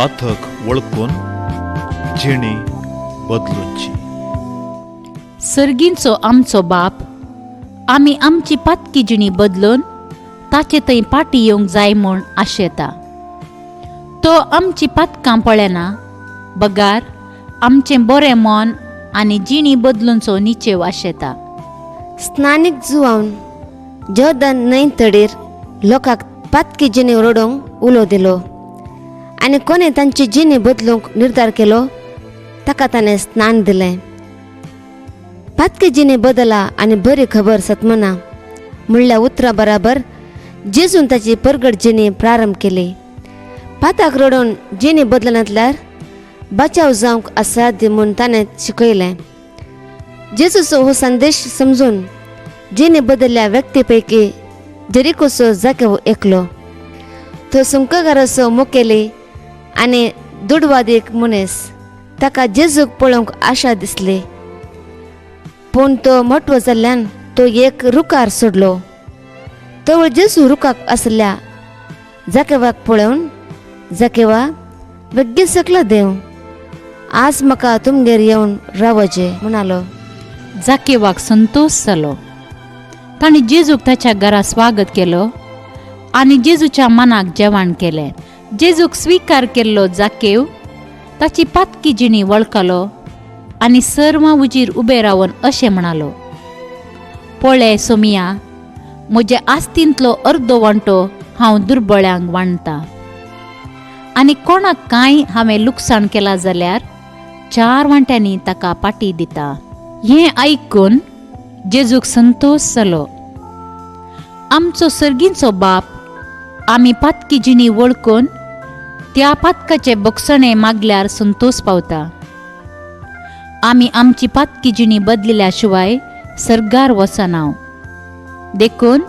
पाथक वळखून जिणी बदलूंची. सर्गींचो आमचो बाप, आमी आमची पातकी जिणी बदलून ताचे थंय पाटी येवंक जाय म्हूण आशेता. तो आमची पातकां पळयना, बगार आमचें बरें मन आनी जिणी बदलूनचो निचेव आशेता. स्नानीक जुवावन जॉर्दान न्हंय तडीर लोकांक पातकी जिणी रोडोवंक उलो दिलो आनी कोणें तांची जिणी बदलूंक निर्धार केलो ताका ताणें स्नान दिलें. पातकी जिणी बदला आनी बरी खबर सतमना म्हणल्या उतरां बराबर जेजून ताची परगट जिणी प्रारंभ केली. पाताक रडोवन जिणी बदलनांतल्यार बचाव जावंक असाध्य म्हूण ताणें शिकयलें. जेजूचो हो संदेश समजून जिणी बदलल्या व्यक्ती पैकी जेरिकोचो जाकेव एकलो. तो सुंककाराचो मुखेली आनी दुडवादीक मनीस. ताका जेजूक पळोवंक आशा दिसली, पूण तो मोठो जाल्ल्यान तो एक रुकार सोडलो. तवळ जेजू रुखाक आसल्या जाकेवाक पळोवन, जाकेवा, बेगीन सकला देव, आज म्हाका तुमगेर येवन रावचे म्हणालो. जाकेवाक संतोष जालो. ताणें जेजूक ताच्या घरा स्वागत केलो आनी जेजूच्या मनाक जेवण केलें. जेजूक स्विकार केल्लो जाकेव ताची पातकी जिणी वळखलो आनी सर्वां उजीर उबे रावन अशें म्हणालो, पळय सोमिया, म्हजे आस्तींतलो अर्दो वांटो हांव दुर्बळ्यांक वांडटा आनी कोणाक कांय हांवें लुकसाण केलां जाल्यार 4 वांट्यांनी ताका पाटी दिता. हें आयकून जेजूक संतोष जालो. आमचो सर्गींचो बाप, आमी पातकी जिणी वळखून त्या पातकाचे बक्षणे मागल्यार संतोष पावता. आमी आमची पातकी जिणी बदलिल्या शिवाय सर्गार वचना. देखून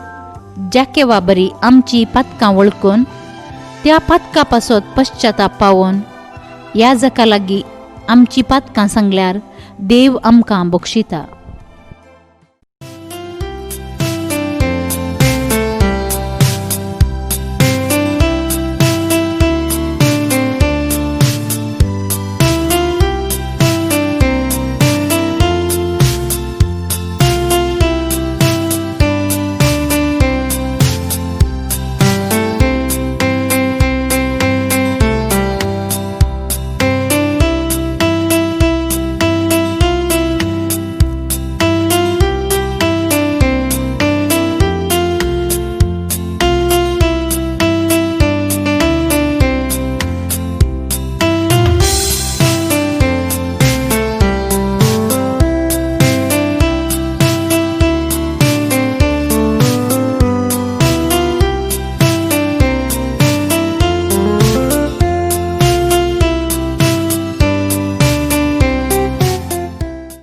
जाकेवा बरी आमची पातकां वळखून त्या पातका पासत पश्चाताप पावोन ह्या जाका लागीं आमची पातकां सांगल्यार देव आमकां बक्षिता.